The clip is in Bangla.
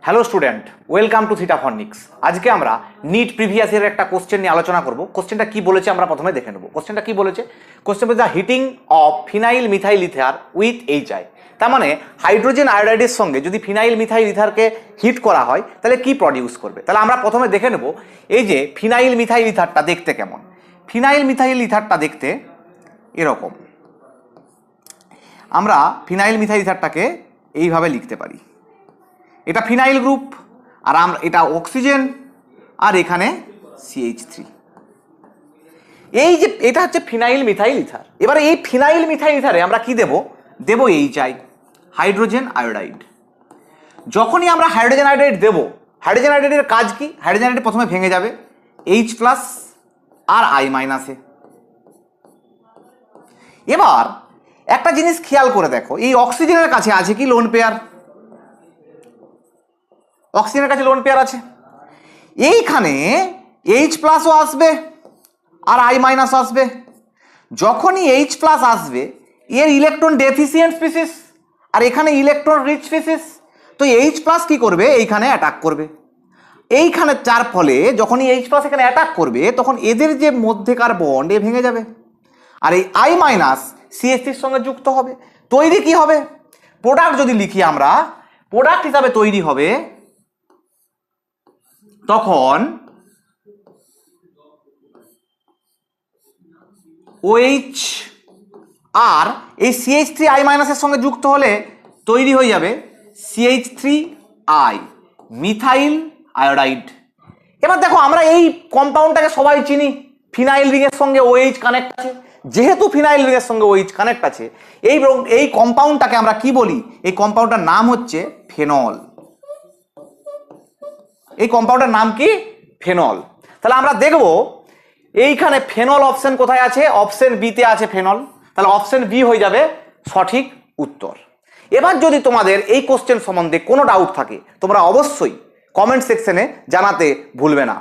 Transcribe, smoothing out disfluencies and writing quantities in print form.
Hello student, welcome to theta ফনিক্স। আজকে আমরা নিট প্রিভিয়াস ইয়ারের একটা কোশ্চেন নিয়ে আলোচনা করব। কোশ্চেনটা কি বলেছে আমরা প্রথমে দেখে নেব। কোশ্চেনটা কি বলেছে? কোশ্চেন বলছে the heating of phenyl methyl ether with HI. তার মানে হাইড্রোজেন আয়োডাইডের সঙ্গে যদি ফিনাইল মিথাইল ইথারকে হিট করা হয় তাহলে কি প্রডিউস করবে। তাহলে আমরা প্রথমে দেখে নেব এই যে ফিনাইল মিথাইল ইথারটা দেখতে কেমন। ফিনাইল মিথাইল ইথারটা দেখতে এরকম। আমরা ফিনাইল মিথাইল ইথারটাকে এইভাবে লিখতে পারি। এটা ফিনাইল গ্রুপ, আর আমরা এটা অক্সিজেন, আর এখানে CH3। এই যে এটা হচ্ছে ফিনাইল মিথাইল ইথার। এবারে এই ফিনাইল মিথাইল ইথারে আমরা কি দেব? দেব এইচআই, হাইড্রোজেন আয়োডাইড। যখনই আমরা হাইড্রোজেন আয়োডাইড দেব, হাইড্রোজেন আয়োডাইডের কাজ কি? হাইড্রোজেন আয়োডাইড প্রথমে ভেঙে যাবে H+ আর I-। এবার একটা জিনিস খেয়াল করে দেখো, এই অক্সিজেনের কাছে আছে কি লোন পেয়ার? অক্সিজেনের কাছে লোন পেয়ার আছে। এইখানে H+ আসবে আর I- আসবে। যখনই H+ আসবে এর ইলেকট্রন ডেফিসিয়েন্ট স্পিসিস, আর এখানে ইলেকট্রন রিচ স্পিসিস। তো H+ কি করবে? এইখানে অ্যাটাক করবে। এইখানে যার ফলে যখনই H+ এখানে অ্যাটাক করবে তখন এদের যে মধ্যেকার বন্ড এ ভেঙে যাবে, আর এই I- CH3 সঙ্গে যুক্ত হবে। তৈরি কি হবে? প্রোডাক্ট যদি লিখি আমরা, প্রোডাক্ট হিসাবে তৈরি হবে তখন OH আর এই CH3 I- এর সঙ্গে যুক্ত হলে তৈরি হয়ে যাবে CH3I, মিথাইল আয়োডাইড। এবার দেখো আমরা এই কম্পাউন্ডটাকে সবাই চিনি, ফিনাইল রিংয়ের সঙ্গে OH কানেক্ট আছে। যেহেতু ফিনাইল রিংয়ের সঙ্গে OH কানেক্ট আছে, এই কম্পাউন্ডটাকে আমরা কি বলি? এই কম্পাউন্ডটার নাম হচ্ছে ফেনল। এই কম্পাউন্ডের নাম কি? ফেনল। তাহলে আমরা দেখব এইখানে ফেনল অপশন কোথায় আছে? অপশন বিতে আছে ফেনল। তাহলে অপশন বি হয়ে যাবে সঠিক উত্তর। এবার যদি তোমাদের এই কোশ্চেন সম্বন্ধে কোনো ডাউট থাকে তোমরা অবশ্যই কমেন্ট সেকশনে জানাতে ভুলবে না।